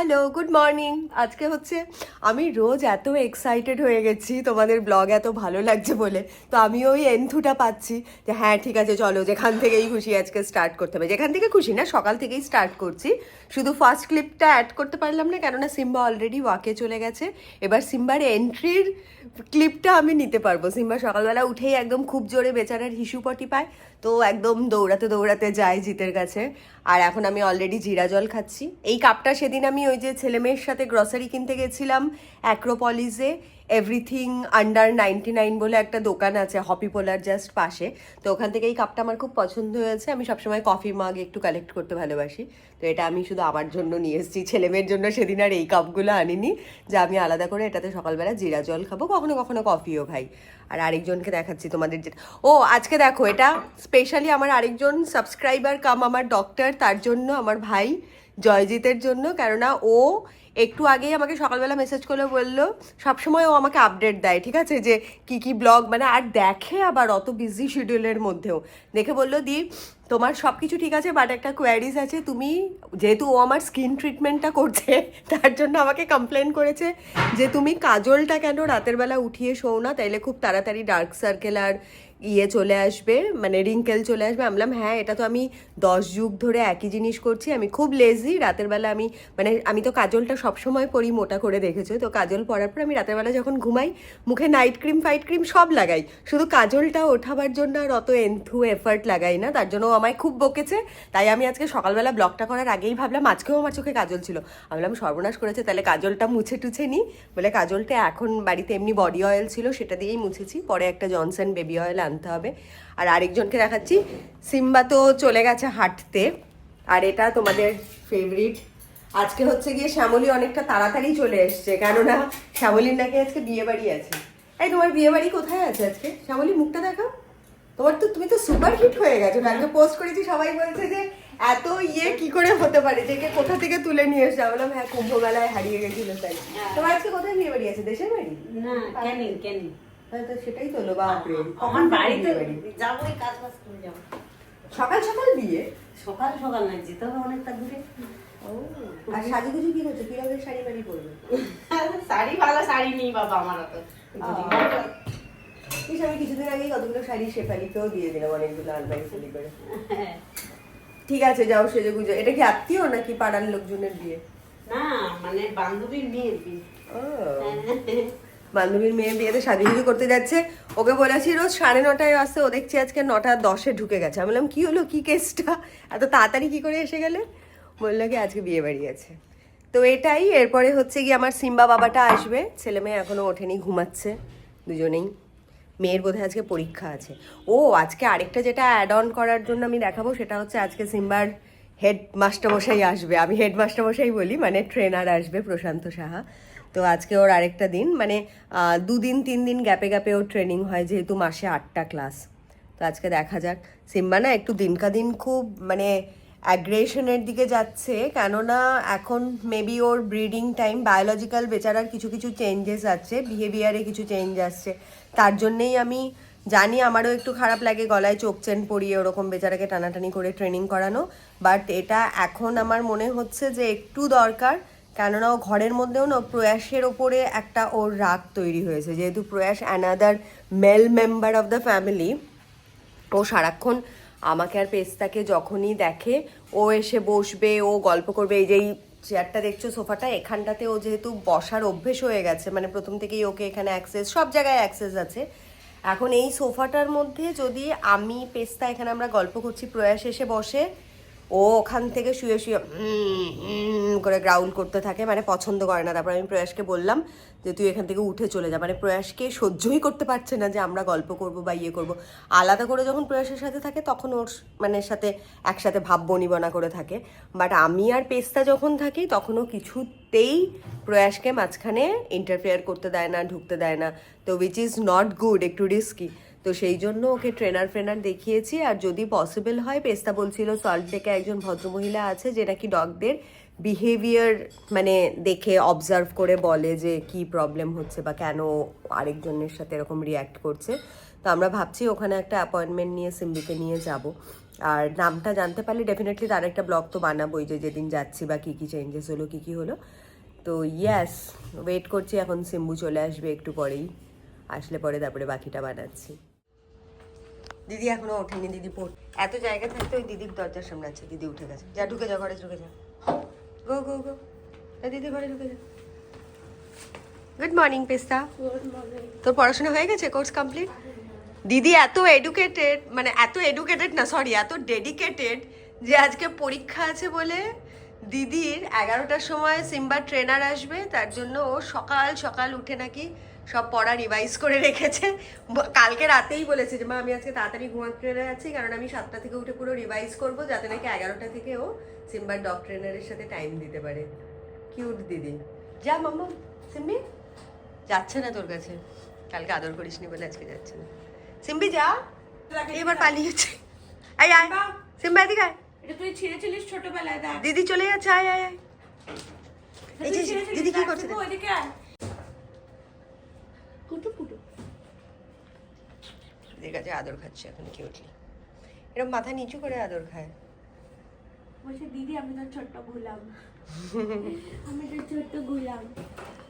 Hello, good morning. আজকে হচ্ছে আমি রোজ এত এক্সাইটেড হয়ে গেছি তোমাদের ব্লগ এত ভালো লাগছে বলে, তো আমি ওই এনথুটা পাচ্ছি যে হ্যাঁ ঠিক আছে চলো যেখান থেকেই খুশি আজকে স্টার্ট করতে হবে। যেখান থেকে খুশি না, সকাল থেকেই স্টার্ট করছি। শুধু ফার্স্ট ক্লিপটা অ্যাড করতে পারলাম না, কেননা সিম্বা অলরেডি ওয়াকে চলে গেছে। এবার সিম্বার এন্ট্রির ক্লিপটা আমি নিতে পারবো। সিম্বা সকালবেলা উঠেই একদম খুব জোরে বেচারার হিসুপটি পায়, তো একদম দৌড়াতে দৌড়াতে যায় জিতের কাছে। আর এখন আমি অলরেডি জিরা জল খাচ্ছি। এই কাপটা সেদিন আমি ওই যে ছেলেমেয়ের সাথে গ্রসারি কিনতে গেছিলাম অ্যাক্রোপলিসে, এভরিথিং আন্ডার 99 বলে একটা দোকান আছে হপিপোলার জাস্ট পাশে। তো ওখান থেকে এই কাপটা আমার খুব পছন্দ হয়েছে। আমি সবসময় কফি মাগ একটু কালেক্ট করতে ভালোবাসি, তো এটা আমি শুধু আমার জন্য নিয়ে এসেছি। ছেলেমেয়ের জন্য সেদিন আর এই কাপগুলো আনিনি, যে আমি আলাদা করে এটাতে সকালবেলা জিরা জল খাবো, কখনো কখনো কফিও খাই। আর আরেকজনকে দেখাচ্ছি তোমাদের, যেটা ও আজকে দেখো, এটা স্পেশালি আমার আরেকজন সাবস্ক্রাইবার কাম আমার ডক্টর, তার জন্য, আমার ভাই জয়জিতের জন্য। কেননা ও একটু আগেই আমাকে সকালবেলা মেসেজ করে বললো, সবসময় ও আমাকে আপডেট দেয়, ঠিক আছে, যে কি কি ব্লগ মানে, আর দেখে আবার অত বিজি শিডিউলের মধ্যেও দেখে বললো দি তোমার সব কিছু ঠিক আছে, বাট একটা কোয়ারিজ আছে। তুমি যেহেতু ও আমার স্কিন ট্রিটমেন্টটা করছে, তার জন্য আমাকে কমপ্লেন করেছে যে তুমি কাজলটা কেন রাতের বেলা উঠিয়ে শোও না, তাইলে খুব তাড়াতাড়ি ডার্ক সার্কেল আর চলে আসবে, মানে রিঙ্কেল চলে আসবে। আমি বললাম হ্যাঁ, এটা তো আমি 10 যুগ ধরে একই জিনিস করছি, আমি খুব লেজি। রাতের বেলা আমি মানে আমি তো কাজলটা সবসময় পরি, মোটা করে দেখেছো তো। কাজল পরার পর আমি রাতের বেলা যখন ঘুমাই মুখে নাইট ক্রিম ফাইট ক্রিম সব লাগাই, শুধু কাজলটা ওঠাবার জন্য আর অত এফার্ট লাগাই না। তার জন্য আমায় খুব বকেছে। তাই আমি আজকে সকালবেলা ব্লগটা করার আগেই ভাবলাম, আজকেও আমার চোখে কাজল ছিল, আমি বললাম সর্বনাশ করেছে, তাহলে কাজলটা মুছে টুছে নিই বলে কাজলটা এখন বাড়িতে এমনি বডি অয়েল ছিল সেটা দিয়েই মুছেছি, পরে একটা জনসন বেবি অয়েল আনতে হবে। আর আরেকজনকে দেখাচ্ছি, সিম্বা তো চলে গেছে হাঁটতে। আর এটা তোমাদের ফেভারিট, আজকে হচ্ছে গিয়ে শ্যামলী অনেকটা তাড়াতাড়ি চলে এসছে, কেননা শ্যামলীর নাকি আজকে বিয়ে বাড়ি আছে। এই তোমার বিয়ে বাড়ি কোথায় আছে আজকে? শ্যামলী মুখটা দেখাও। তুমি তো সুপার হিট হয়ে গেছো, কালকে পোস্ট করেছি, সবাই বলছে যে এত কি করে হতে পারে, যে কোথা থেকে তুলে নিয়ে এসে। আমি বললাম হ্যাঁ, কুম্ভ মেলায় হারিয়ে গেছিল তাই। তোমার আজকে কোথায় বিয়ে বাড়ি আছে? দেশের বাড়ি না, ক্যানিং। হ্যাঁ, তো সেটাই তো লো, বাপরে। আমার বাড়িতে যাবো, এই কাজ বাজ করে যাবো। সকাল সকাল বিয়ে? সকাল সকাল না, যেতে হবে অনেকটা দূরে। ও, আর সাজুগুজু কি করছো? কি রকমের শাড়ি বাড়ি পরবে? শাড়ি, ভালো শাড়ি নেই বাবা আমার অত। আমি কিছুদিন আগেই কতগুলো শাড়ি শেফালিকেও দিয়ে দিলাম, অনেকগুলো আলমারি ফুলি করে। ঠিক আছে, যাও সেজে গুজো। এটা কি আত্মীয় নাকি পাড়ার লোকজনের বিয়ে? না, মানে বান্ধবীর মেয়ের বিয়ে। বান্ধবীর মেয়ের বিয়েতে সাজুগুজু করতে যাচ্ছে। ওকে বলেছি রোজ 9:30 আসতে, ও দেখছি আজকে 9:10 ঢুকে গেছে। আমি বললাম কি হলো, কি কেসটা, এত তাড়াতাড়ি কি করে এসে গেলে? বললো কি আজকে বিয়ে বাড়ি আছে। তো এটাই। এরপরে হচ্ছে কি আমার সিম্বা বাবাটা আসবে। ছেলে মেয়ে এখনো ওঠেনি, ঘুমাচ্ছে দুজনেই। মেয়ের বোধহয় আজকে পরীক্ষা আছে। ও আজকে আরেকটা যেটা অ্যাড অন করার জন্য আমি দেখাবো, সেটা হচ্ছে আজকে সিম্বার হেড মাস্টারমশাই আসবে। আমি হেড মাস্টারমশাই বলি, মানে ট্রেনার আসবে, প্রশান্ত সাহা। তো আজকে ওর আরেকটা দিন, মানে 2-3 দিন গ্যাপে গ্যাপে ওর ট্রেনিং হয়, যেহেতু মাসে 8টা ক্লাস। তো আজকে দেখা যাক। সিম্বা না একটু দিনকা দিন খুব মানে অ্যাগ্রেশনের দিকে যাচ্ছে, কেননা এখন মেবি ওর ব্রিডিং টাইম, বায়োলজিক্যাল বেচারার কিছু কিছু চেঞ্জেস আছে, বিহেভিয়ারে কিছু চেঞ্জ আসছে। তার জন্যেই আমি জানি, আমারও একটু খারাপ লাগে গলায় চোখ চেন পরিয়ে ওরকম বেচারাকে টানাটানি করে ট্রেনিং করানো, বাট এটা এখন আমার মনে হচ্ছে যে একটু দরকার। কেননা ও ঘরের মধ্যেও না প্রয়াসের ওপরে একটা ওর রাগ তৈরি হয়েছে, যেহেতু Prayas another male member of the family. ও সারাক্ষণ আমাকে আর পেস্তাকে যখনই দেখে ও এসে বসবে, ও গল্প করবে। এই যে এই চেয়ারটা দেখছো, সোফাটা, এখানটাতে ও যেহেতু বসার অভ্যেস হয়ে গেছে, মানে প্রথম থেকেই ওকে এখানে অ্যাক্সেস, সব জায়গায় অ্যাক্সেস আছে। এখন এই সোফাটার মধ্যে যদি আমি পেস্তা, এখানে আমরা গল্প করছি, প্রয়াস এসে বসে, ও ওখান থেকে শুয়ে শুয়ে করে গ্রাউল করতে থাকে, মানে পছন্দ করে না। তারপর আমি প্রয়াসকে বললাম যে তুই এখান থেকে উঠে চলে যা, মানে প্রয়াসকে সহ্যই করতে পারছে না যে আমরা গল্প করব বা করব। আলাদা করে যখন প্রয়াসের সাথে থাকে তখন ওর মানে সাথে একসাথে ভাব বনিবনা করে থাকে, বাট আমি আর পেস্তা যখন থাকি তখনও কিছুতেই প্রয়াসকে মাঝখানে ইন্টারফেয়ার করতে দেয় না, ঢুকতে দেয় না। তো উইচ ইজ নট গুড, একটু রিস্কি। তো সেই জন্য ওকে ট্রেনার দেখিয়েছি। আর যদি পসিবল হয়, পেস্তা বলছিল সল্ট লেকে একজন ভদ্রমহিলা আছে যে নাকি ডগদের বিহেভিয়ার মানে দেখে অবজার্ভ করে বলে যে কি প্রবলেম হচ্ছে বা কেন আরেকজনের সাথে এরকম রিয়্যাক্ট করছে। তো আমরা ভাবছি ওখানে একটা অ্যাপয়েন্টমেন্ট নিয়ে সিম্বিকে নিয়ে যাব। আর নামটা জানতে পারলে ডেফিনেটলি তার একটা ব্লগ তো বানাবোই, যে যেদিন যাচ্ছি বা কী কী চেঞ্জেস হলো কী কী হলো। তো ইয়াস, ওয়েট করছি, এখন সিম্বু চলে আসবে একটু পরেই, আসলে পরে তারপরে বাকিটা বানাচ্ছি। দিদি এখনো ওঠেনি, দিদি এত জায়গা থাকতে ওই দিদির দরজার সামনে আছে, দিদি উঠে গেছে, যা ঢুকে যা, ঘরে ঢুকে যা, গো গো গো, দিদি ঘরে ঢুকে যা। গুড মর্নিং পেস্তা, তোর পড়াশোনা হয়ে গেছে, কোর্স কমপ্লিট? দিদি এত এডুকেটেড, মানে এত এডুকেটেড না সরি, এত ডেডিকেটেড যে আজকে পরীক্ষা আছে বলে দিদির 11টার সময় সিম্বার ট্রেনার আসবে, তার জন্য ও সকাল সকাল উঠে নাকি সব পড়া রিভাইজ করে রেখেছে। কালকে রাতেই বলেছে যে মা আমি আজকে তাড়াতাড়ি ঘুমাতে যাচ্ছি, কারণ আমি 7টা থেকে উঠে পুরো রিভাইজ করবো, যাতে নাকি 11টা থেকে ও সিম্বার ডগ ট্রেনারের সাথে টাইম দিতে পারে। কিউট দিদি। যা মাম্মা, সিম্বি যাচ্ছে না তোর কাছে, কালকে আদর করিসনি বলে আজকে যাচ্ছে না। সিম্বি যা, এবার পালিয়েছে। আয় আয় সিম্বা, এদিকে আয়। এটা তুই ছিঁড়েছিলিস ছোটবেলায়, দেখ দিদি চলে যাচ্ছে, আয় আয় আয়। এই যে দিদি কি করছে, ওইদিকে আয়। কুটু কুটু দিদির কাছে আদর খাচ্ছে এখন কিউটলি, এরকম মাথা নিচু করে আদর খায়। বলছে দিদি আমি তোর ছোট্ট গোলাম, আমি তোর ছোট্ট গোলাম,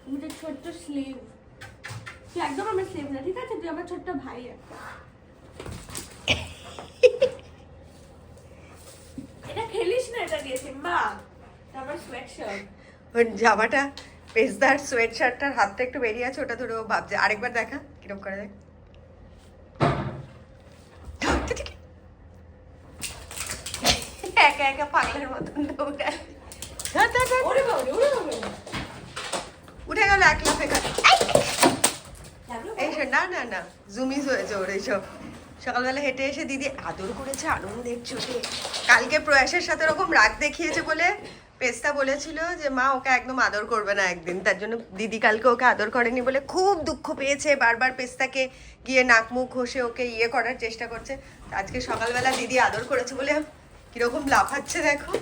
আমি তোর ছোট্ট স্লেভ। তুই একদম আমার স্লেভ না, ঠিক আছে? তুই আমার ছোট্ট ভাই একটা। এটা খেলিস না, এটা দিয়ে সিম্বা, তারপর সোয়েট শার্ট। ওর জামাটা, পেজদার সোয়েট শার্টটার হাতটা একটু বেরিয়ে আছে, ওটা ধরে ও ভাবছে। আরেকবার দেখা কিরকম করে দেখ, একা একা পাগলের মতন দৌড়ায়। ওরে বাবা রে, ওরে বাবা রে। উঠে গেল এক লাফে। এইসব না না না জুমিস হয়েছে ওর এইসব। সকালবেলা হেঁটে এসে দিদি আদর করেছে আনন্দের চোটে। কালকে প্রয়াসের সাথে ওরকম রাগ দেখিয়েছে বলে পেস্তা বলেছিল যে মা ওকে একদম আদর করবে না একদিন, তার জন্য দিদি কালকে ওকে আদর করেনি বলে খুব দুঃখ পেয়েছে, বারবার পেস্তাকে গিয়ে নাক মুখ ঘষে ওকে ইয়ে করার চেষ্টা করছে। আজকে সকালবেলা দিদি আদর করেছে বলে কিরকম লাফাচ্ছে দেখো।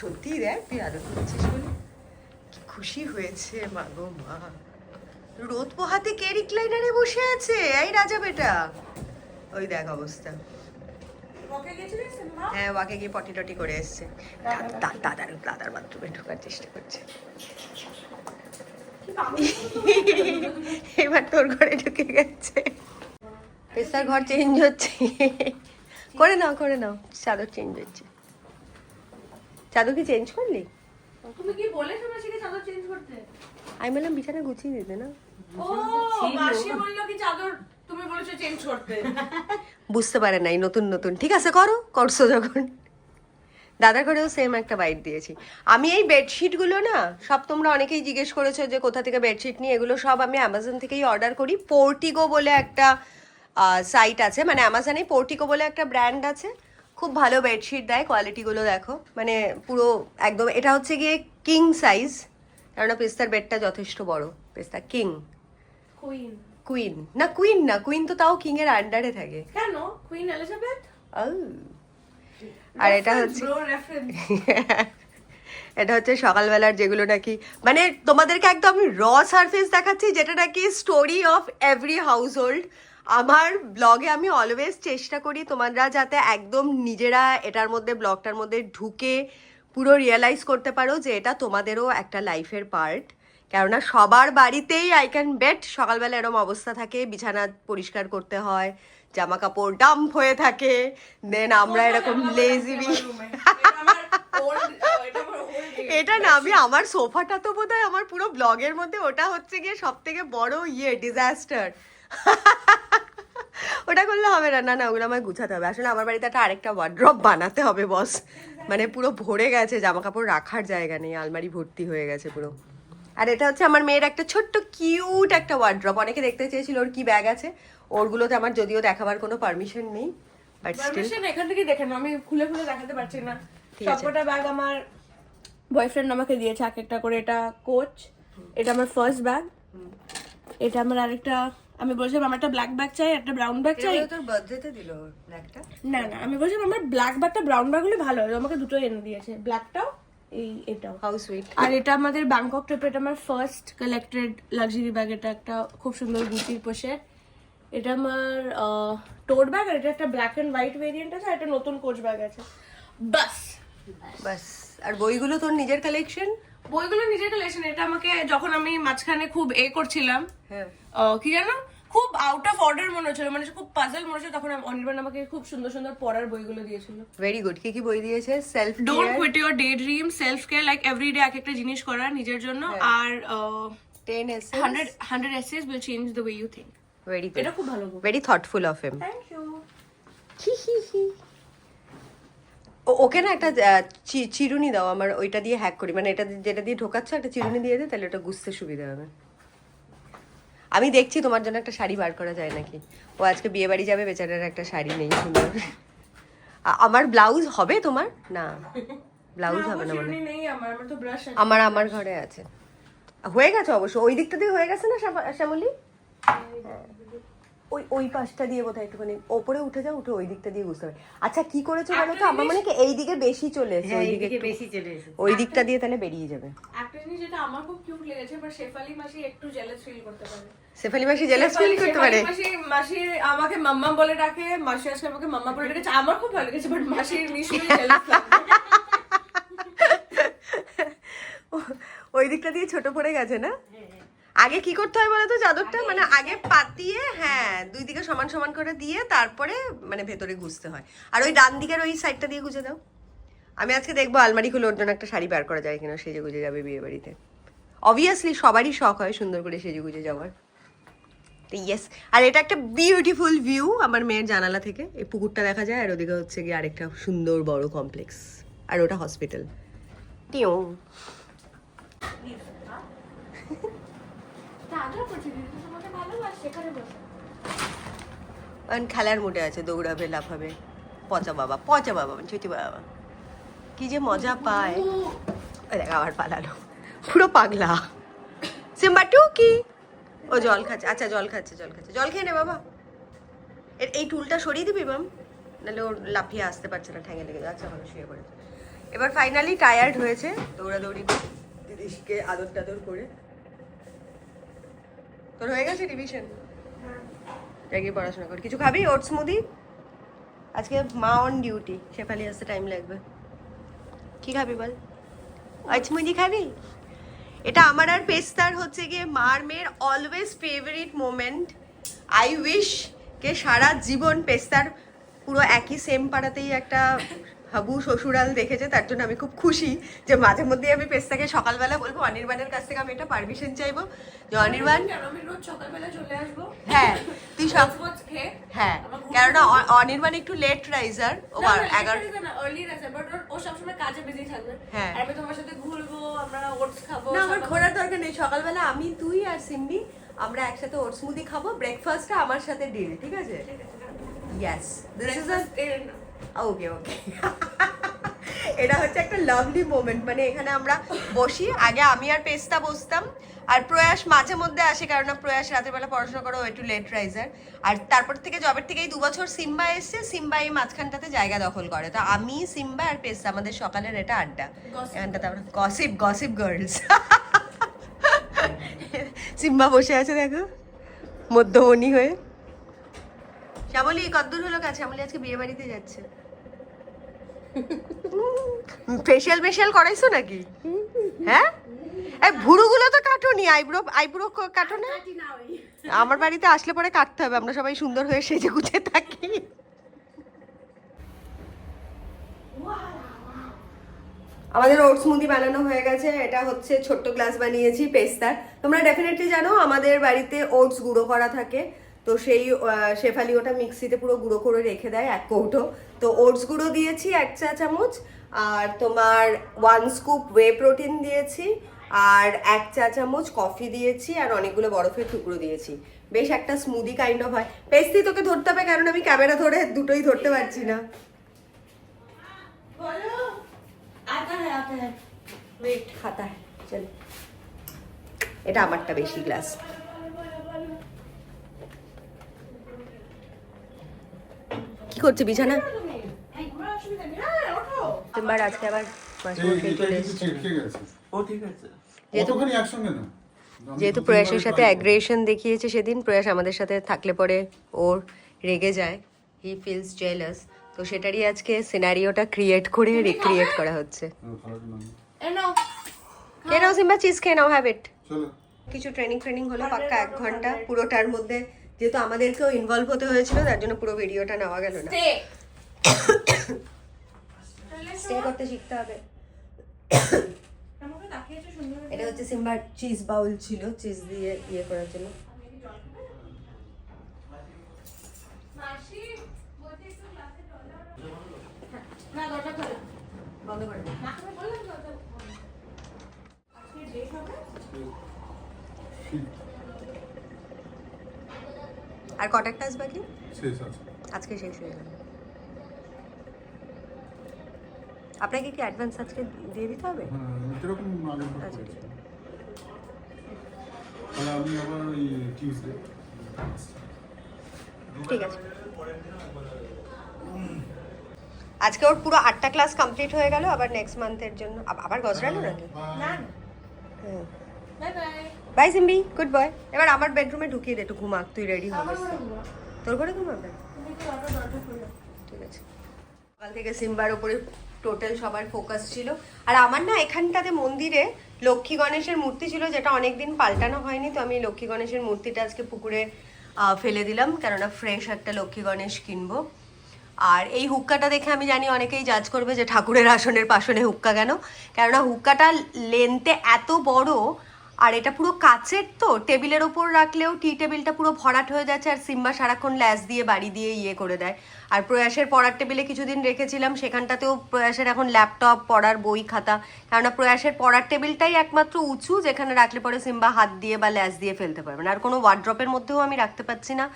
সত্যি দেখ তুই আদর করেছিস বলে কি খুশি হয়েছে, মা গো মা। রোদ পোহাতে কে রিক্লাইনারে বসে আছে, এই রাজা বেটা। ওই দেখ অবস্থা। ওকে গেছিলিস সিম্বা? হ্যাঁ ওয়াকে গিয়ে পটি টটি করে এসছে, দাদার বাথরুমে ঢোকার চেষ্টা করছে। এবার তোর ঘরে ঢুকে গেছে। পেস্তার ঘর চেঞ্জ হচ্ছে, করে নাও চাদর চেঞ্জ হচ্ছে। চাদর কি চেঞ্জ করলি? তুমি কি বলে শুনেছিলে চাদর চেঞ্জ করতে? আমি বললাম বিছানা গুছিয়ে দিতে না। ও মাসি বললো কি চাদর তুমি বলেছো চেঞ্জ করতে। বুঝতে পারে নাই নতুন নতুন, ঠিক আছে করছো যখন। দাদার ঘরেও সেম একটা বাইট দিয়েছি আমি। এই বেডশিটগুলো না সব তোমরা অনেকেই জিজ্ঞেস করেছো যে কোথা থেকে বেডশিট নিই, এগুলো সব আমি অ্যামাজন থেকেই অর্ডার করি। পোর্টিগো বলে একটা সাইট আছে, মানে অ্যামাজনে পোর্টিগো বলে একটা ব্র্যান্ড আছে, খুব ভালো বেডশিট দেয়। কোয়ালিটিগুলো দেখো, মানে পুরো একদম। এটা হচ্ছে গিয়ে কিং সাইজ, কেননা পেস্তার বেডটা যথেষ্ট বড়। পেস্তা কিং, কুইন না কুইন তো তাও কিং এর আন্ডারে থাকে। কেন কুইন এলিজাবেথ? আর এটা হচ্ছে এটা হচ্ছে সকালবেলার যেগুলো নাকি, মানে তোমাদেরকে একদম আমি র সারফেস দেখাচ্ছি, যেটা নাকি story of every house hold. আমার ব্লগে আমি অলওয়েজ চেষ্টা করি তোমরা যাতে একদম নিজেরা এটার মধ্যে, ব্লগটার মধ্যে ঢুকে পুরো রিয়েলাইজ করতে পারো যে এটা তোমাদেরও একটা লাইফের পার্ট। কেননা সবার বাড়িতেই আই ক্যান বেট সকালবেলা এরম অবস্থা থাকে, বিছানা পরিষ্কার করতে হয়, জামা কাপড় ডাম্প হয়ে থাকে, দেন আমরা এরকম লেজিবি। এটা না, আমি আমার সোফাটা তো বোধহয় আমার পুরো ব্লগের মধ্যে ওটা হচ্ছে গিয়ে সব থেকে বড় ডিজাস্টার। ওটা করলে হবে না, না ওগুলো আমায় গুছাতে হবে। আসলে আমার বাড়িতে একটা আরেকটা ওয়ার্ড্রপ বানাতে হবে বস, মানে পুরো ভরে গেছে, জামা কাপড় রাখার জায়গা নেই, আলমারি ভর্তি হয়ে গেছে পুরো। আর এটা হচ্ছে আমার মেয়ের একটা ছোট্ট কিউট একটা ওয়ার্ড্রপ। অনেকে দেখতে চেয়েছিল ওর কি ব্যাগ আছে, ওরগুলোতে আমার যদিও দেখাবার কোনো পারমিশন নেই, বাট স্টিল এখান থেকে দেখেন, আমি খুলে দেখাতে পারছি না। ঠিক আছে। সবকটা ব্যাগ আমার বয়ফ্রেন্ড আমাকে দিয়েছে এক একটা করে। এটা কোচ, এটা আমার ফার্স্ট ব্যাগ, এটা আমার আরেকটা, আমি বলছিলাম আমার একটা ব্ল্যাক ব্যাগ চাই, একটা ব্রাউন ব্যাগ চাই। তোর বার্থডেতে দিল ব্ল্যাকটা? না আমি বলছিলাম আমার ব্ল্যাক ব্যাগটা ব্রাউন ব্যাগ হলে ভালো হয়, আমাকে দুটো এনে দিয়েছে, ব্ল্যাকটাও এটাও। How sweet. আর এটা আমাদের ব্যাংকক ট্রিপে, এটা আমার ফার্স্ট কালেক্টেড লাক্সারি ব্যাগ। এটা একটা খুব সুন্দর গুটির পোশাক। এটা আমার টোট ব্যাগ, আর এটা একটা ব্ল্যাক অ্যান্ড হোয়াইট ভেরিয়েন্ট আছে, আর একটা নতুন কোচ ব্যাগ আছে। বাস বাস। আর বইগুলো তোর নিজের কালেকশন? বইগুলো নিজের কালেকশন। এটা আমাকে যখন আমি মাঝখানে খুব করছিলাম, হ্যাঁ, কি জানো, খুব আউট অফ অর্ডার মনে হচ্ছিল, মানে খুব পাজল মনে হচ্ছিল, তখন অনির্বাণ আমাকে খুব সুন্দর সুন্দর পড়ার বইগুলো দিয়েছিল। Very good. কি কি বই দিয়েছে? Self don't quit your day dream, self care, like everyday এক একটা জিনিস করা নিজের জন্য, আর 10 essays। 100 essays will change the way you think। Very good, এটা খুব ভালো বই। Very thoughtful of him. Thank you. Okay না একটা চিরুনি দাও, আমার ওইটা দিয়ে হ্যাক করি, মানে এটা যেটা দিয়ে ঢোকাচ্ছ একটা চিরুনি দিয়ে দে, তাহলে ওটা গুছতে সুবিধা হবে। আমি দেখছি তোমার জন্য একটা শাড়ি বার করা যায় নাকি। ও আজকে বিয়ে বাড়ি যাবে, বেচারার একটা শাড়ি নেই সুন্দর। আমার ব্লাউজ হবে তোমার? না, ব্লাউজ হবে না মানে। নেই আমার তো ব্রাশ আছে। আমার ঘরে আছে, হয়ে গেছে অবশ্য। ওই দিকটা দিয়ে হয়ে গেছে না শ্যামলী? ওই পাশটা দিয়ে বোধহয় একটুখানি ওপরে উঠে যাও, উঠে ওই দিকটা দিয়ে বুঝতে হবে। আচ্ছা কি করেছো বলো তো? আমার মনে হয় এই দিকে বেশি চলে এসেছে, ওই দিকে বেশি চলে এসেছে। ওই দিকটা দিয়ে তাহলে বেরিয়ে যাবে। একটা জিনিস যেটা আমার খুব কিউট লেগেছে, বাট শেফালি মাসি একটু জেলাস ফিল করতে পারে। শেফালি মাসি জেলাস ফিল করতে পারে? মাসি আমাকে মাম্মা বলে ডাকে, মাসি আজকে আমাকে মাম্মা বলে ডেকেছে, আমার খুব ভালো লেগেছে, বাট মাসির নিশ্চয়ই জেলাস লাগবে। ওই দিকটা দিয়ে ছোট পড়ে গেছে না? আগে কি করতে হয় বলো তো চাদরটা, মানে আগে পাতিয়ে, হ্যাঁ, দুই দিকে সমান সমান করে দিয়ে তারপরে মানে ভেতরে গুছতে হয়। আর ওই ডান দিকের ওই সাইডটা দিয়ে গুজে দাও। আমি আজকে দেখবো আলমারি খুলে ওর জন্য একটা শাড়ি বার করা যায় কিনা, সেজে গুজে যাবে বিয়ে বাড়িতে। অবভিয়াসলি সবারই শখ হয় সুন্দর করে সেজে গুজে যাওয়ার। তো ইয়েস। আর এটা একটা বিউটিফুল ভিউ আমার মেয়ের জানালা থেকে, এই পুকুরটা দেখা যায়, আর ওদিকে হচ্ছে গিয়ে আরেকটা সুন্দর বড় কমপ্লেক্স, আর ওটা হসপিটাল। টিউ খেলার মুডে আছে, দৌড়াবে, লাফাবে। পচা বাবা, পচা বাবা, ছুটি বাবা, কি যে মজা পায়। দেখ আবার পালালো, পুরো পাগলা। সিম্বা টুকি, ও জল খাচ্ছে। আচ্ছা জল খাচ্ছে, জল খেয়ে নে বাবা। এই টুলটা সরিয়ে দিবি মাম, নাহলে ওর লাফিয়ে আসতে পারছে না, ঠ্যাঙে লেগে যাচ্ছে। ভালো শুয়ে পড়েছে। এবার ফাইনালি টায়ার্ড হয়েছে, দৌড়াদৌড়ি করে দিদিকে আদর টাদর করে। তোর হয়ে গেছে রিভিশন? গিয়ে পড়াশোনা কর। কিছু খাবি? Oats smoothie? আজকে মা অন ডিউটি, শেফালি আসতে টাইম লাগবে। কি খাবি বল? ওটস স্মুদি খাবি? এটা আমার আর পেস্তার হচ্ছে গিয়ে মার মেয়ের always favourite moment. I wish কে সারা জীবন পেস্তার পুরো একই সেম পাড়াতেই একটা হাবু শ্বশুরাল দেখেছে, তার জন্য আমি খুব খুশি যে মাঝে মধ্যে আমি পেস্তাকে সকালবেলা বলবো অনির্বাণের কাছ থেকে আমি একটা পারমিশন চাইবো যে অনির্বাণ, আমি রোজ সকালবেলা চলে আসবো। হ্যাঁ তুই সব, খেয়ে হ্যাঁ কেননা অনির্বাণ একটু লেট রাইজার, ও 11 আর্লি রাইজার, বাট ও সবসময় কাজে বিজি থাকবে। হ্যাঁ। আর আমি তোমার সাথে ঘুরবো, আমরা ওটস খাবো। না আমার ঘোরার দরকার নেই, সকালবেলা আমি, তুই আর সিম্বি আমরা একসাথে ওটস স্মুদি খাবো, ব্রেকফাস্টটা আমার সাথে ডিল, ঠিক আছে? ইয়েস, দিস ইজ ওকে ওকে। এটা হচ্ছে একটা লাভলি মোমেন্ট, মানে এখানে আমরা বসি, আগে আমি আর পেস্তা বসতাম, আর প্রয়াস মাঝে মধ্যে আসে, কারণ প্রয়াস রাতের বেলা পড়াশোনা করে, ও একটু লেট রাইজার। আর তারপর থেকে জবের থেকে এই 2 বছর সিম্বা এসছে, সিম্বা এই মাঝখানটাতে জায়গা দখল করে, তো আমি, সিম্বা আর পেস্তা আমাদের সকালের এটা আড্ডা। এখানটাতে আমরা গসিপ গার্লস। সিম্বা বসে আছে দেখো মধ্যমণি হয়ে। শ্যামলী কতদূর হলো কাজ? শ্যামলী আজকে বিয়ে বাড়িতে যাচ্ছে। ফেশিয়াল করাইছো নাকি? হ্যাঁ, এই ভুরুগুলো তো কাটোনি, আইব্রো কাটো না? আমার বাড়িতে আসলে পরে কাটতে হবে, আমরা সবাই সুন্দর হয়ে সেজে গুজে থাকি। আমাদের ওটস স্মুদি বানানো হয়ে গেছে। এটা হচ্ছে ছোট্ট গ্লাস বানিয়েছি পেস্তার। তোমরা ডেফিনেটলি জানো আমাদের বাড়িতে ওটস গুঁড়ো করা থাকে, তো সেই শেফালি ওটা মিক্সিতে পুরো গুঁড়ো করে রেখে দেয় 1 কৌটো। তো ওটস গুঁড়ো দিয়েছি 1 চা চামচ, আর তোমার 1 স্কুপ ওয়ে প্রোটিন দিয়েছি, আর 1 চা চামচ কফি দিয়েছি, আর অনেকগুলো বরফের টুকরো দিয়েছি। বেশ একটা স্মুদি কাইন্ড অফ হয়। পেস্তি তোকে ধরতে হবে, কারণ আমি ক্যামেরা ধরে দুটোই ধরতে পারছি না। आता है वेट खाता है, चल। এটা আমারটা বেশি গ্লাস। কি করছে বিছানা? তোমার আজকে আবার মাসে চলে এসেছে। ও ঠিক আছে, কতখানি একসঙ্গে না যেহেতু প্রয়াসের সাথে অ্যাগ্রেশন দেখিয়েছে সেদিন, প্রয়াস আমাদের সাথে থাকলে পরে ওর রেগে যায়, হি ফিলস জেলাস, তো সেটারই আজকে সিনারিওটা ক্রিয়েট করে রিক্রিয়েট করা হচ্ছে। খেয়ে নাও সিম্বা, চিজ খেয়ে নাও, হ্যাভ ইট। কিছু ট্রেনিং হলো পাক্কা 1 ঘন্টা, পুরোটার মধ্যে যেহেতু আমাদেরকেও ইনভলভ হতে হয়েছিল তার জন্য পুরো ভিডিওটা নেওয়া গেল না। স্টে করতে শিখতে হবে। এটা হচ্ছে সিম্বার চিজ বাউল ছিল, চিজ দিয়ে ইয়ে করার জন্য। বন্ধ করে দে। আর কটা ক্লাস বাকি? আজকে শেষ হয়ে গেল। আপনাকে কি অ্যাডভান্স আজকে দিয়ে দিতে হবে? কিরকম আগে আচ্ছা। তাহলে আমি আবার ওই টিউসডে। ঠিক আছে। আজকে ওর পুরো 8টা ক্লাস কমপ্লিট হয়ে গেল, আবার নেক্সট মান্থের জন্য আবার গজরালো নাকি? Bye Simbi, good boy. এবার আমার বেডরুমে ঢুকিয়ে দে, একটু ঘুমাক, তুই রেডি হবি। তোর ঘরে ঘুমাবে? ঠিক আছে। সকাল থেকে সিম্বার ওপরে টোটাল সবার ফোকাস ছিল। আর আমার না এখানটাতে মন্দিরে লক্ষ্মী গণেশের মূর্তি ছিল, যেটা অনেকদিন পাল্টানো হয়নি, তো আমি লক্ষ্মী গণেশের মূর্তিটা আজকে পুকুরে ফেলে দিলাম, কেননা ফ্রেশ একটা লক্ষ্মী গণেশ কিনবো। আর এই হুক্কাটা দেখে আমি জানি অনেকেই জাজ করবে যে ঠাকুরের আসনের পাশনে হুক্কা কেন, কেননা হুক্কাটা লেন্থে এত বড়, আর এটা পুরো কাচের, তো টেবিলের ওপর রাখলেও টি টেবিলটা পুরো ভরাট হয়ে যাচ্ছে, আর সিম্বা সারাক্ষণ ল্যাস দিয়ে বাড়ি দিয়ে ইয়ে করে দেয়। আর প্রয়াসের পড়ার টেবিলে কিছুদিন রেখেছিলাম, সেখানটাতেও প্রয়াসের এখন ল্যাপটপ, পড়ার বই, খাতা, কেননা প্রয়াসের পড়ার টেবিলটাই একমাত্র উঁচু যেখানে রাখলে পরে সিম্বা হাত দিয়ে বা ল্যাস দিয়ে ফেলতে পারবে না। আর কোনো ওয়ার্ড্রপের মধ্যেও আমি রাখতে পারছি না,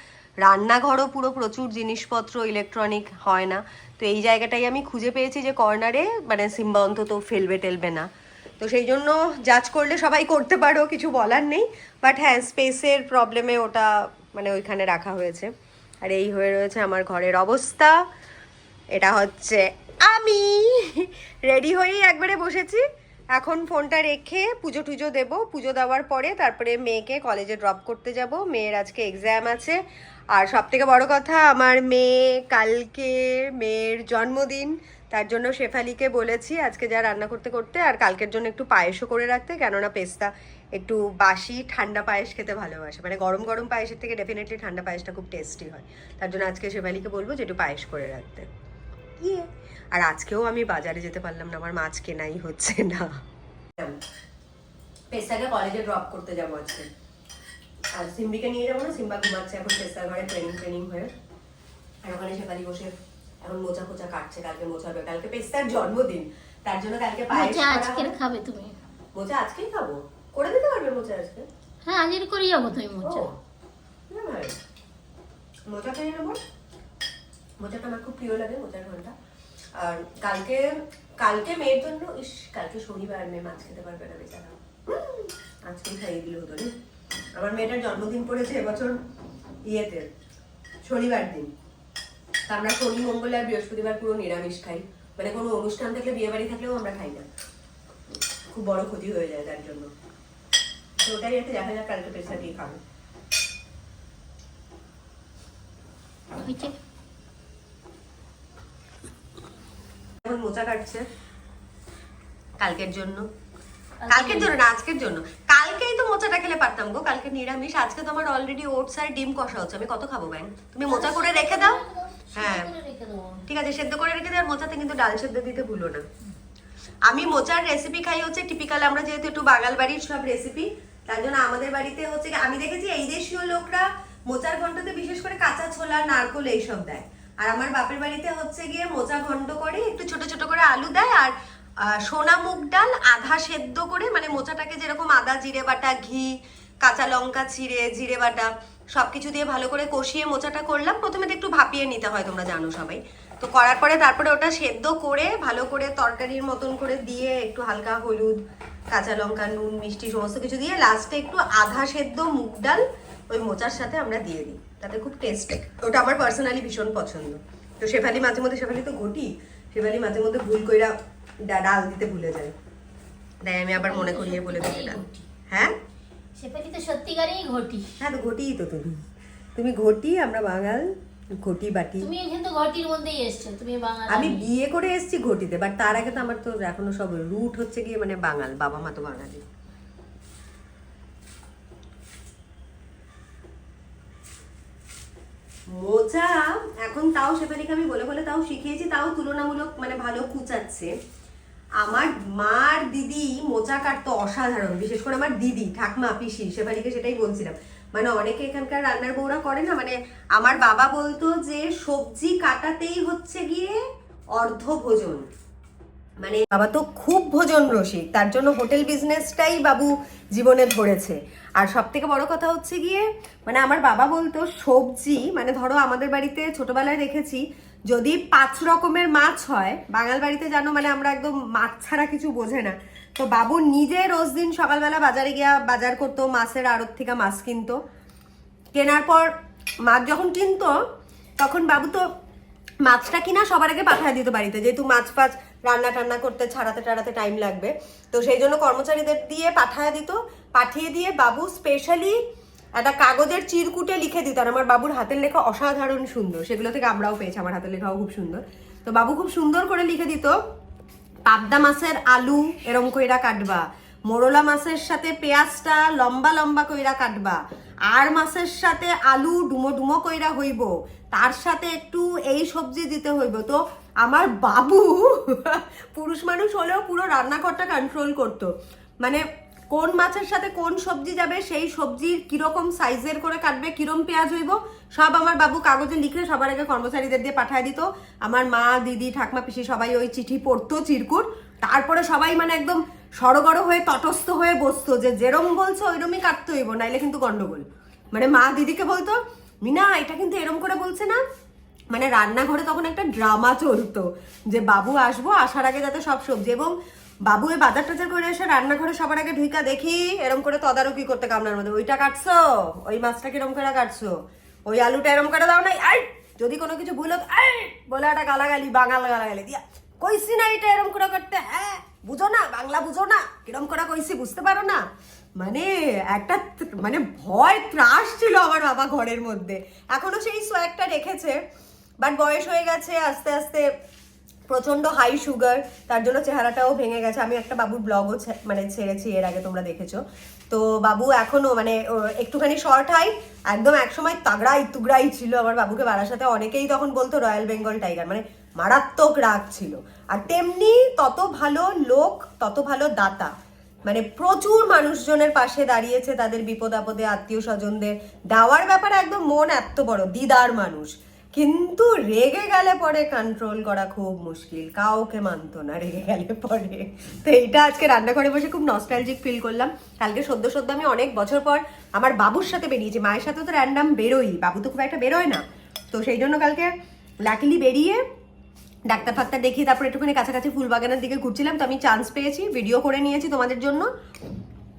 রান্নাঘরও পুরো প্রচুর জিনিসপত্র ইলেকট্রনিক হয় না, তো এই জায়গাটাই আমি খুঁজে পেয়েছি যে কর্নারে মানে সিম্বা অন্তত ফেলবে টেলবে না। তো সেই জন্য জাজ করলে সবাই করতে পারো, কিছু বলার নেই, বাট হ্যাঁ স্পেসের প্রবলেমে ওটা মানে ওইখানে রাখা হয়েছে। আর এই হয়ে রয়েছে আমার ঘরের অবস্থা। এটা হচ্ছে আমি রেডি হয়েই একবারে বসেছি, এখন ফোনটা রেখে পুজো টুজো দেবো, পুজো দেওয়ার পরে তারপরে মেয়েকে কলেজে ড্রপ করতে যাব। মেয়ের আজকে এক্সাম আছে, আর সব থেকে বড় কথা আমার কালকে মেয়ের জন্মদিন, তার জন্য শেফালিকে বলেছি আজকে যা রান্না করতে করতে আর কালকের জন্য একটু পায়েসও করে রাখতে, কেননা পেস্তা একটু বাসি ঠান্ডা পায়েস খেতে ভালোবাসে, মানে গরম গরম পায়েসের থেকে ডেফিনেটলি ঠান্ডা পায়েসটা খুব টেস্টি হয়, তার জন্য আজকে শেফালিকে বলবো যে একটু পায়েস করে রাখতে। ইয়ে, আর আজকেও আমি বাজারে যেতে পারলাম না, আমার মাছ কেনাই হচ্ছে না। পেস্তাকে কলেজে ড্রপ করতে যাবো আজকে, আর সিম্বিকে নিয়ে যাবো না, সিম্বা ঘুমাচ্ছে এখন পেস্তার ঘরে ট্রেনিং হয়ে, আর ওখানে শেফালি বসে এখন মোচা ফোচা কাটছে, কালকে মোচাবে, কালকে পেস্তার জন্মদিন, তার জন্য কালকে পায়েস করা হবে। আজকে খাবে তুমি? মোচা আজকেই খাবো, করে দিতে পারবে মোচা আজকে? হ্যাঁ আজকে করে যাবো তুমি মোচা। মোচা খেয়ে নেবো, মোচাটা আমার খুব প্রিয় লাগে, মোচার ঘন্টা। আর কালকে মেয়ের জন্য, কালকে শনিবার, মেয়ে মাছ খেতে পারবে না বেচারা, আজকেই খাইয়ে দিল হতো না। আমার মেয়েটার জন্মদিন পড়েছে এবছর ইয়েতে শনিবার দিন, তা আমরা শনি, মঙ্গল আর বৃহস্পতিবার পুরো নিরামিষ খাই, মানে কোনো অনুষ্ঠান থাকলে, বিয়ে বাড়ি থাকলেও আমরা খাই না, খুব বড় ক্ষতি হয়ে যায় তার জন্য। তো ওটাই একটা দেখা যাক কালকে পেশা দিয়ে খাবো। এখন মোচা কাটছে কালকের জন্য না, আজকের জন্য। কালকেই তো মোচাটা খেলে পারতাম গো, কালকে নিরামিষ, আজকে তো আমার অলরেডি ওটস আর ডিম কষা হচ্ছে, আমি কত খাবো ব্যাং? তুমি মোচা করে রেখে দাও। হ্যাঁ ঠিক আছে, সেদ্ধ করে রেখে দাও, আর মোচাতে কিন্তু ডাল সেদ্ধ দিতে ভুলো না। আমি মোচার রেসিপি খাই হচ্ছে টিপিক্যাল, আমরা যেহেতু একটু বাঙাল বাড়ির সব রেসিপি, তার জন্য আমাদের বাড়িতে হচ্ছে আমি দেখেছি এই দেশীয় লোকরা মোচার ঘন্টতে বিশেষ করে কাঁচা ছোলা, নারকোল এইসব দেয়, আর আমার বাপের বাড়িতে হচ্ছে গিয়ে মোচা ঘন্ট করে একটু ছোট ছোট করে আলু দেয়, আর সোনা মুগ ডাল আধা সেদ্ধ করে, মানে মোচাটাকে যেরকম আদা, জিরে বাটা, ঘি, কাঁচা লঙ্কা ছিঁড়ে, জিরে বাটা সবকিছু দিয়ে ভালো করে কষিয়ে মোচাটা করলাম। প্রথমে তো একটু ভাপিয়ে নিতে হয়, তোমরা জানো সবাই, তো করার পরে তারপরে ওটা সেদ্ধ করে ভালো করে তরকারির মতন করে দিয়ে একটু হালকা হলুদ, কাঁচা লঙ্কা, নুন, মিষ্টি সমস্ত কিছু দিয়ে লাস্টে একটু আধা সেদ্ধ মুগ ডাল ওই মোচার সাথে আমরা দিয়ে দিই, তাতে খুব টেস্ট, ওটা আমার পার্সোনালি ভীষণ পছন্দ। তো শেফালি মাঝে মধ্যে, শেফালি তো ঘটি, শেফালি মাঝে মধ্যে ভুল কইরা ডাল দিতে ভুলে যায়, তাই আমি আবার মনে করিয়ে বলে দিই ডাল। হ্যাঁ শেফালি সত্যিকারেই ঘটি। হ্যাঁ তো ঘটিই তো তুমি ঘটি, আমরা বাঙাল ঘটি বাটি। তুমি কিন্তু ঘটির মধ্যেই এসছো, তুমি বাঙালি। আমি বিয়ে করে এসেছি ঘটিতে, বাট তার আগে তো আমার তো এখনো সব রুট হচ্ছে গিয়ে মানে বাঙাল, বাবা মা তো বাঙালি। মোচা এখন তাও শেফালিকে আমি বলে বলে তাও শিখিয়েছি, তাও তুলনামূলক মানে ভালো কুচাচ্ছে। আমার মার দিদি মোচা কাটতো অসাধারণ, বিশেষ করে আমার দিদি ঠাকমা পিসি, শেফালিকে সেটাই বলছিলাম। মানে অনেকে এখানকার রান্নার বউরা করে না, মানে আমার বাবা বলতো যে সবজি কাটাতেই হচ্ছে গিয়ে অর্ধ ভোজন। মানে বাবা তো খুব ভোজন রসিক, তার জন্য হোটেল বিজনেসটাই বাবু জীবনে ধরেছে। আর সব থেকে বড় কথা হচ্ছে গিয়ে মানে আমার বাবা বলতো সবজি, মানে ধরো আমাদের বাড়িতে ছোটবেলায় দেখেছি যদি 5 রকমের মাছ হয়, বাঙাল বাড়িতে জানো মানে আমরা একদম মাছ ছাড়া কিছু বোঝে না, তো বাবু নিজে রোজ দিন সকালবেলা বাজারে গিয়া বাজার করতো, মাছের আড়ত থেকে মাছ কিনতো। কেনার পর মাছ যখন কিনতো তখন বাবু তো মাছটা কিনা সবার আগে পাঠিয়ে দিত বাড়িতে, যেহেতু মাছ ফাছ রান্না টান্না করতে ছাড়াতে টাড়াতে টাইম লাগবে, তো সেই জন্য কর্মচারীদের দিয়ে পাঠিয়ে দিয়ে বাবু স্পেশালি একটা কাগজের চিরকুটে লিখে দিত। আর আমার বাবুর হাতের লেখা অসাধারণ সুন্দর, সেগুলো থেকে আমরাও পেয়েছি, আমার হাতের লেখাও খুব সুন্দর। তো বাবু খুব সুন্দর করে লিখে দিত পাবদা মাছের আলু এরম কইরা কাটবা, মোরলা মাছের সাথে পেঁয়াজটা লম্বা লম্বা কইরা কাটবা, আর মাছের সাথে আলু ডুমো ডুমো কইরা হইব, তার সাথে একটু এই সবজি দিতে হইব। তো আমার বাবু পুরুষ মানুষ হলেও পুরো রান্নাঘরটা কন্ট্রোল করতো, মানে কোন মাছের সাথে কোন সবজি যাবে, সেই সবজির কিরকম সাইজের করে কাটবে, কিরম পেঁয়াজ হইব, সব আমার বাবু কাগজে লিখে সবার আগে কর্মচারীদের দিয়ে পাঠিয়ে দিত। আমার মা দিদি ঠাকমা পিসি সবাই ওই চিঠি পড়তো চিরকুট, তারপরে সবাই মানে একদম সড়গড় হয়ে তটস্থ হয়ে বসতো যে যেরম বলছো ওইরমই কাটতে হইব, নাইলে কিন্তু গন্ডগোল। মানে মা দিদিকে বলতো মিনা এটা কিন্তু এরম করে বলছে না, মানে রান্নাঘরে তখন একটা ড্রামা চলতো যে বাবু আসবো, আসার আগে যাতে সব সবজি, এবং বাবু এই বাজার টাজার করে এসে রান্নাঘরে সবার আগে ঢুইকা দেখি এরম করে তদারকি করতে কামনার মধ্যে, ওইটা কাটছো, ওই মাছটা কিরম করে কাটছো, ওই আলুটা এরম করে দাও নাই, আই যদি কোনো কিছু ভুল হতো এই বলে একটা গালাগালি, বাঙাল গালাগালি দিয়া কইছি না এটা এরম করে করতে, হ্যাঁ বুঝো না বাংলা, বুঝো না কিরম করে কইছি, বুঝতে পারো না। মানে একটা মানে ভয় ত্রাস ছিল আমার বাবা ঘরের মধ্যে, এখনো সেই সোয়াগটা রেখেছে, বাট বয়স হয়ে গেছে আস্তে আস্তে, প্রচন্ড হাই সুগার, তার জন্য চেহারাটাও ভেঙে গেছে। আমি একটা বাবুর ব্লগও মানে ছেড়েছি এর আগে, তোমরা দেখেছো। তো বাবু এখনো মানে একটুখানি শর্ট হাইট, একদম একসময় তাগড়াই তুগড়াই ছিল। আমার বাবুকে বারাসাতে অনেকেই তখন বলতো রয়্যাল বেঙ্গল টাইগার, মানে মারাত্মক রাগ ছিল। আর তেমনি তত ভালো লোক তত ভালো দাতা, মানে প্রচুর মানুষজনের পাশে দাঁড়িয়েছে, তাদের বিপদ আপদে আত্মীয় স্বজনদের দেওয়ার ব্যাপারে একদম মন এত বড় দিদার মানুষ। কিন্তু রেগে গেলে পরে কন্ট্রোল করা খুব মুশকিল, কাউকে মানতো না রেগে গেলে পরে। তো এইটা আজকে রান্নাঘরে বসে খুব নস্টালজিক ফিল করলাম। কালকে সদ্য আমি অনেক বছর পর আমার বাবুর সাথে বেরিয়েছি, মায়ের সাথে তো র্যান্ডাম বেরোই, বাবু তো খুব একটা বেরোয় না, তো সেই জন্য কালকে লাকিলি বেরিয়ে ডাক্তার ফাক্তার দেখিয়ে তারপর একটুখানি কাছাকাছি ফুলবাগানের দিকে ঘুরছিলাম। তো আমি চান্স পেয়েছি, ভিডিও করে নিয়েছি তোমাদের জন্য,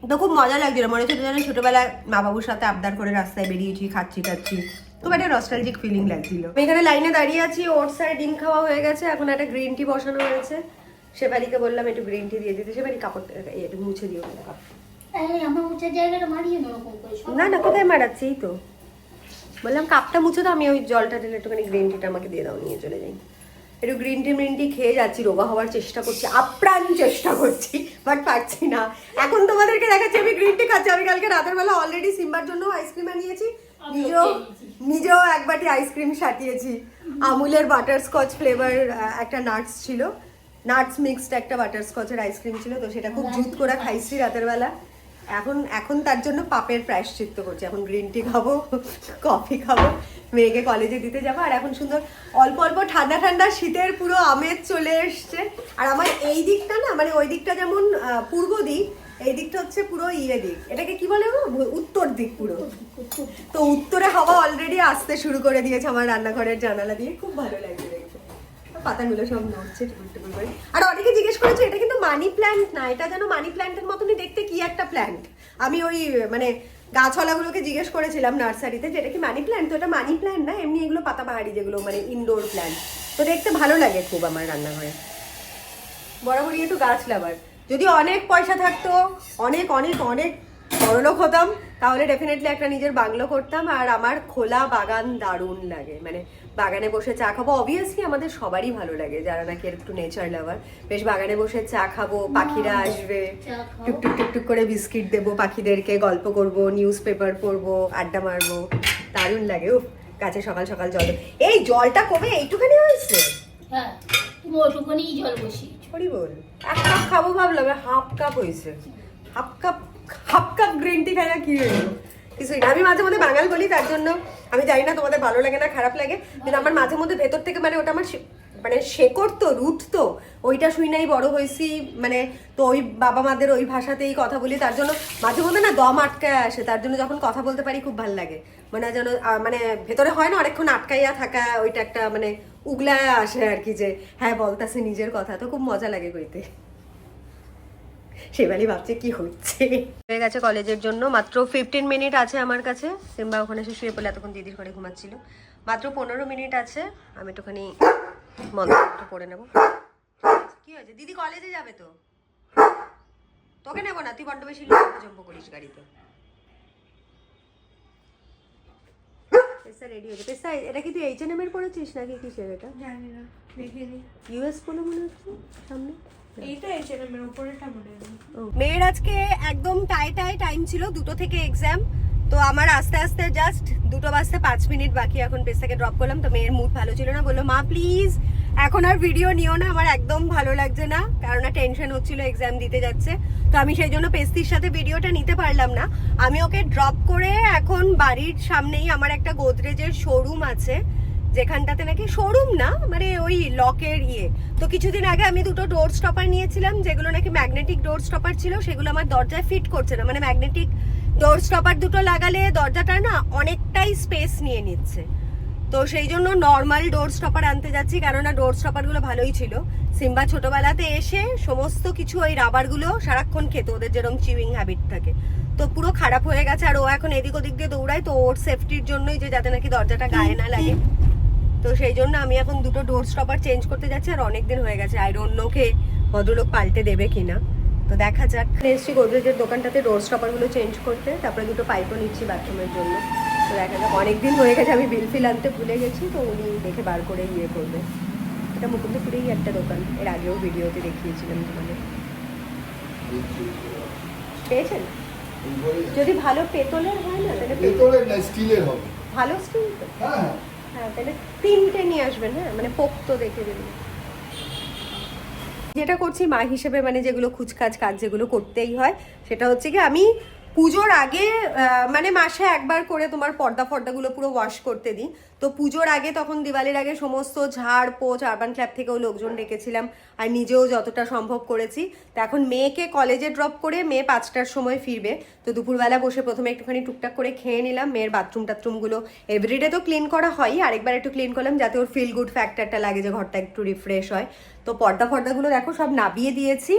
তো খুব মজা লাগছিল, মনে হচ্ছে যেন ছোটবেলায় মা বাবুর সাথে আবদার করে রাস্তায় বেরিয়েছি, খাচ্ছি টাচ্ছি, খুব একটা নস্টালজিক ফিলিং লাগছিল। আমি এখানে লাইনে দাঁড়িয়ে আছি, ওর সাইড ডিম খাওয়া হয়ে গেছে, এখন একটা গ্রিন টি বসানো হয়েছে। শেফালিকে বললাম একটু গ্রিন টি দিয়ে দিতে, শেফালি কাপড়টা একটু মুছে দিও। আমার উঁচার জায়গাটা মারিয়ে ওরকম করে। না না কোথায় মারাচ্ছি, এই তো বললাম কাপটা মুছে দাও, আমি ওই জলটা ঢেলে একটুখানি গ্রিন টিটা আমাকে দিয়ে দাও, নিয়ে চলে যাই। একটু গ্রিন টি খেয়ে যাচ্ছি, রোগা হওয়ার চেষ্টা করছি, আপ্রাণ চেষ্টা করছি, বাট পারছি না। এখন তোমাদেরকে দেখাচ্ছি আমি গ্রিন টি খাচ্ছি। আমি কালকে রাতের বেলা অলরেডি সিম্বার জন্য আইসক্রিম আনিয়েছি, নিজেও এক বাটি আইসক্রিম সাটিয়েছি। আমুলের বাটারস্কচ ফ্লেভার একটা নাটস ছিল, নাটস মিক্সড একটা বাটারস্কচের আইসক্রিম ছিল, তো সেটা খুব জুত করে খাইছি রাতের বেলা। এখন তার জন্য পাপের প্রায়শ্চিত্ত করছি, এখন গ্রিন টি খাবো, কফি খাবো, মেয়েকে কলেজে দিতে যাবো। আর এখন সুন্দর অল্প অল্প ঠান্ডা ঠান্ডা শীতের পুরো আমেজ চলে এসছে। আর আমার এই দিকটা না, মানে ওই দিকটা যেমন পূর্ব দিক, এই দিকটা হচ্ছে পুরো দিক, এটাকে কি বলে উত্তর দিক পুরো। তো উত্তরে হাওয়া অলরেডি আসতে শুরু করে দিয়েছে আমার রান্নাঘরের জানালা দিয়ে, খুব ভালো লাগছে দেখতে, পাতাগুলো সব নড়ছে টুকুর করে। আর অনেকে জিজ্ঞেস করেছে এটা কিন্তু মানি প্ল্যান্ট না, এটা যেন মানি প্ল্যান্টের মতনই দেখতে, কি একটা প্ল্যান্ট। আমি ওই মানে গাছওয়ালাগুলোকে জিজ্ঞেস করেছিলাম নার্সারিতে যে এটা কি মানি প্ল্যান্ট, তো এটা মানি প্ল্যান্ট না, এমনি এগুলো পাতাবাহারি যেগুলো মানে ইনডোর প্ল্যান্ট। তো দেখতে ভালো লাগে খুব আমার রান্নাঘরে, বরাবরই একটু গাছ লাভার। যদি অনেক পয়সা থাকতো, অনেক অনেক অনেক বড়লোক হতাম তাহলে ডেফিনেটলি একটা নিজের বাংলো করতাম। আর আমার খোলা বাগান দারুণ লাগে, মানে বাগানে বসে চা খাবো। অবভিয়াসলি আমাদের সবারই ভালো লাগে যারা নাকি একটু নেচার লাভার, বেশ বাগানে বসে চা খাবো, পাখিরা আসবে, টুকটুক টুকটুক করে বিস্কিট দেবো পাখিদেরকে, গল্প করব, নিউজ পেপার পড়বো, আড্ডা মারবো, দারুণ লাগে। ও গাছে সকাল সকাল জল, এই জলটা কবে এইটুখানি হয়েছে? হ্যাঁ তুমি ওটুকুনি জল বসিয়েছো। ছড়ি বল, এক কাপ খাবো ভাবলাম, হাফ কাপ হয়েছে। হাফ কাপ গ্রিন টি খাই না কি হলো কিছুই না। আমি মাঝে মধ্যে বাঙাল বলি, তার জন্য আমি জানি না তোমাদের ভালো লাগে না খারাপ লাগে, কিন্তু আমার মাঝে মধ্যে ভেতর থেকে মানে ওটা আমার মানে শেকড় তো, রুট তো, ওইটা শুই নাই বড় হয়েছি, মানে তো ওই বাবা মাদের ওই ভাষাতেই কথা বলি, তার জন্য মাঝে মধ্যে না দম আটকায় আসে, তার জন্য যখন কথা বলতে পারি খুব ভালো লাগে। মানে যেন মানে ভেতরে হয় না অনেকক্ষণ আটকাইয়া থাকা, ওইটা একটা মানে উগলায় আসে আর কি, যে হ্যাঁ বলতাছে নিজের কথা, তো খুব মজা লাগে কইতে। সেবালি ভাবছে কি হচ্ছে। হয়ে গেছে কলেজের জন্য, মাত্র 15 মিনিট আছে আমার কাছে। সিম্বা ওখানে এসে শুয়ে পড়লে, এতক্ষণ দিদির ঘরে ঘুমাচ্ছিল। মাত্র 15 মিনিট আছে, আমি একটুখানি মন্ত্র পড়ে নেবো। কি হয়েছে, দিদি কলেজে যাবে তো? তোকে নেবো না, তুই বড্ড বেশি লম্ব করিস গাড়িতে। পেসা রেডি হয়েছে। পেসা এটা কি তুই H&M এর পড়েছিস নাকি কিসের এটা? জানি না, দেখিনি। ইউএস বলে মনে হচ্ছে সামনে। এইটা H&M এর উপরেটা মনে হয়। মেয়ের আজকে একদম টাইম ছিল, 2টো থেকে এক্সাম, তো আমার আস্তে আস্তে জাস্ট 2টো বাজতে 5 মিনিট বাকি। এখন পেসাকে ড্রপ করলাম, তো মেয়ের মুড ভালো ছিল না, বললো মা প্লিজ এখন আর ভিডিও নিও না, আমার একদম ভালো লাগছে না, কারণ টেনশন হচ্ছিল এক্সাম দিতে যাচ্ছে। তো আমি সেই জন্য পেস্তির সাথে ভিডিওটা নিতে পারলাম না। আমি ওকে ড্রপ করে এখন বাড়ির সামনেই আমার একটা গোদরেজের শোরুম আছে, যেখানটাতে নাকি শোরুম না মানে ওই লকের তো কিছুদিন আগে আমি 2টো ডোর স্টপার নিয়েছিলাম, যেগুলো নাকি ম্যাগনেটিক ডোর স্টপার ছিল, সেগুলো আমার দরজায় ফিট করছে না। মানে ম্যাগনেটিক ডোর স্টপার 2টো লাগালে দরজাটা না অনেকটাই স্পেস নিয়ে নিচ্ছে, তো সেই জন্য নর্মাল ডোর স্টপার আনতে যাচ্ছি, কেননা ডোর স্টপারগুলো ভালোই ছিল। সিম্বা ছোটবেলাতে এসে সমস্ত কিছু ওই রাবারগুলো সারাক্ষণ খেত, ওদের যেরকম চিউইং হ্যাবিট থাকে, তো পুরো খারাপ হয়ে গেছে। আর ও এখন এদিক ওদিক দিয়ে দৌড়ায়, তো ওর সেফটির জন্যই, যে যাতে নাকি দরজাটা গায়ে না লাগে, তো সেই জন্য আমি এখন 2টো ডোর স্টপার চেঞ্জ করতে যাচ্ছি। আর অনেকদিন হয়ে গেছে, আই ডোন্ট নো কে ভদ্রলোক পাল্টে দেবে কিনা, তো দেখা যাক। এসছি গোদরেজের দোকানটাতে ডোর স্টপারগুলো চেঞ্জ করতে, তারপরে 2টো পাইপও নিচ্ছি বাথরুমের জন্য। তো দেখা যাক, অনেকদিন হয়ে গেছে, আমি বিল ফিল আনতে ভুলে গেছি, তো উনি দেখে বার করে করবে। এটা মুকুন্দপুরেই একটা দোকান, এর আগেও ভিডিওতে দেখিয়েছিলাম তোমাদের, পেয়েছেন? যদি ভালো পেতলের হয় না তাহলে পেতলের না, স্টিলের হবে। ভালো স্টিল তো, হ্যাঁ হ্যাঁ তাহলে 3টে নিয়ে আসবেন, হ্যাঁ মানে পোক্ত দেখে দেবেন। যেটা করছি মা হিসেবে, মানে যেগুলো খুচকাজ কাজ যেগুলো করতেই হয়, সেটা হচ্ছে কি আমি পুজোর আগে মানে মাসে একবার করে তোমার পর্দাগুলো পুরো ওয়াশ করতে দিই। তো পুজোর আগে, তখন দিওয়ালির আগে সমস্ত ঝাড় পোছ আরবান ক্লাব থেকেও লোকজন ডেকেছিলাম, আর নিজেও যতটা সম্ভব করেছি। তো এখন মেয়েকে কলেজে ড্রপ করে মেয়ে 5টার সময় ফিরবে, তো দুপুরবেলা বসে প্রথমে একটুখানি টুকটাক করে খেয়ে নিলাম। মেয়ের বাথরুমগুলো এভরিডে তো ক্লিন করা হয়ই, আরেকবার একটু ক্লিন করলাম যাতে ওর ফিল গুড ফ্যাক্টরটা লাগে, যে ঘরটা একটু রিফ্রেশ হয়। তো পর্দাগুলো দেখো সব নাবিয়ে দিয়েছি,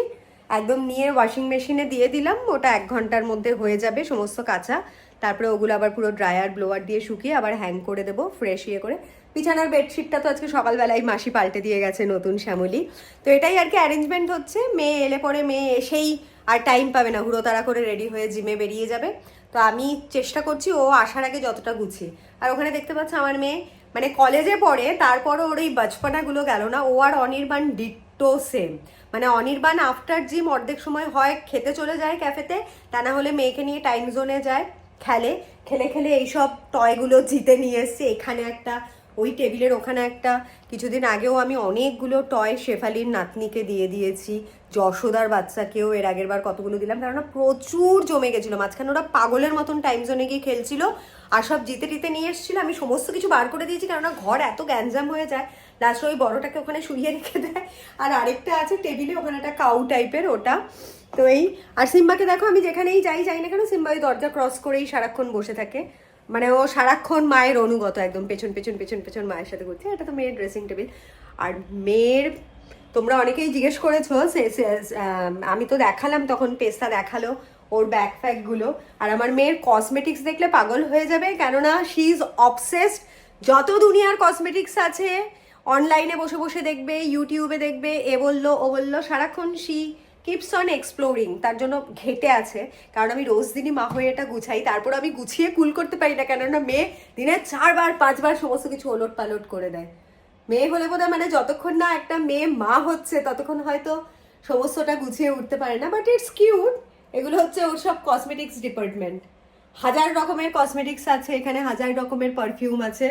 একদম নিয়ে ওয়াশিং মেশিনে দিয়ে দিলাম, ওটা 1 ঘন্টার মধ্যে হয়ে যাবে সমস্ত কাঁচা। তারপরে ওগুলো আবার পুরো ড্রায়ার ব্লোয়ার দিয়ে শুকিয়ে আবার হ্যাং করে দেবো ফ্রেশ করে। বিছানার বেডশিটটা তো আজকে সকালবেলায় মাসি পাল্টে দিয়ে গেছে, নতুন শ্যামলি। তো এটাই আর কি অ্যারেঞ্জমেন্ট হচ্ছে। মেয়ে এলে পরে মেয়ে এসেই আর টাইম পাবে না, হুড়োতাড়া করে রেডি হয়ে জিমে বেরিয়ে যাবে। তো আমি চেষ্টা করছি ও আসার আগে যতটা গুছিয়ে। আর ওখানে দেখতে পাচ্ছ আমার মেয়ে মানে কলেজে পড়ে, তারপরও ওর এই বাচপানাগুলো গেল না। ও আর অনির্বাণ ডিট্টো সেম, মানে অনির্বাণ আফটার জিম অর্ধেক সময় হয় খেতে চলে যায় ক্যাফেতে, তা না হলে মেয়েকে নিয়ে টাইম জোনে যায়, খেলে এইসব টয়গুলো জিতে নিয়ে এসছে। এখানে একটা, ওই টেবিলের ওখানে একটা। কিছুদিন আগেও আমি অনেকগুলো টয় শেফালির নাতনিকে দিয়ে দিয়েছি, যশোদার বাচ্চাকেও এর আগের বার কতগুলো দিলাম, কারণ প্রচুর জমে গেছিলো। মাঝখানে ওরা পাগলের মতন টাইম জোনে গিয়ে খেলছিল আর সব জিতে নিয়ে এসেছিলো। আমি সমস্ত কিছু বার করে দিয়েছি, কেননা ঘর এত গ্যাঞ্জাম হয়ে যায়। লাস্ট ওই বড়টাকে ওখানে শুইয়ে রেখে দেয়, আর আরেকটা আছে টেবিলে, ওখানে একটা কাউ টাইপের ওটা। তো এই আর সিম্বাকে দেখো, আমি যেখানেই যাই না কেন, সিম্বা ওই দরজা ক্রস করেই সারাক্ষণ বসে থাকে, মানে ও সারাক্ষণ মায়ের অনুগত, একদম পেছন মায়ের সাথে ঘুরছে। এটা তো মেয়ের ড্রেসিং টেবিল। আর মেয়ের, তোমরা অনেকেই জিজ্ঞেস করেছো, আমি তো দেখালাম তখন, পেস্তা দেখালো ওর ব্যাকপ্যাকগুলো। আর আমার মেয়ের কসমেটিক্স দেখলে পাগল হয়ে যাবে, কেননা শি ইজ অবসেসড। যত দুনিয়ার কসমেটিক্স আছে অনলাইনে বসে দেখবে, ইউটিউবে দেখবে, এ বললো ও বললো, সারাক্ষণ কি কিপস অন এক্সপ্লোরিং, তার জন্য ঘেটে আছে। কারণ আমি রোজ দিনই মা হয়ে এটা গুছাই, তারপর আমি গুছিয়ে কুল করতে পারি না, কেননা মেয়ে দিনে 4 বার 5 বার সমস্ত কিছু ওলট পালট করে দেয়। মেয়ে হলে বোধহয় মানে যতক্ষণ না একটা মেয়ে মা হচ্ছে ততক্ষণ হয়তো সমস্তটা গুছিয়ে উঠতে পারে না, বাট ইটস কিউট। এগুলো হচ্ছে ওর সব কসমেটিক্স ডিপার্টমেন্ট, 1000 রকমের কসমেটিক্স আছে এখানে, 1000 রকমের পারফিউম আছে।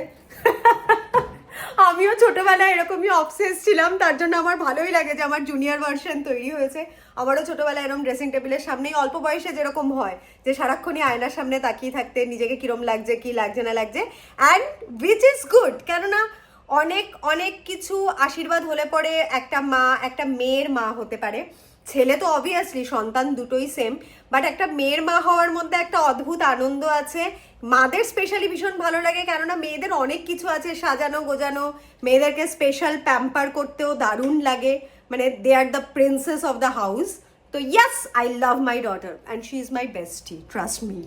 আমিও ছোটবেলায় এরকমই অবসেস ছিলাম, তার জন্য আমার ভালোই লাগে যে আমার জুনিয়র ভার্সন তৈরি হয়েছে। আমারও ছোটবেলায় এরকম ড্রেসিং টেবিলের সামনেই অল্প বয়সে যেরকম হয় যে সারাক্ষণই আয়নার সামনে তাকিয়ে থাকতে নিজেকে কিরম লাগছে, কি লাগছে না লাগছে, অ্যান্ড উইচ ইজ গুড। কেননা অনেক অনেক কিছু আশীর্বাদ হলে পরে একটা মা একটা মেয়ের মা হতে পারে। ছেলে তো অবভিয়াসলি সন্তান দুটোই সেম, বাট একটা মেয়ের মা হওয়ার মধ্যে একটা অদ্ভুত আনন্দ আছে। মাদের স্পেশালি ভীষণ ভালো লাগে, কেননা মেয়েদের অনেক কিছু আছে সাজানো গোজানো, মেয়েদেরকে স্পেশাল প্যাম্পার করতেও দারুণ লাগে, মানে they are the princess of the house. তো yes, I love my daughter and she is my bestie, trust me.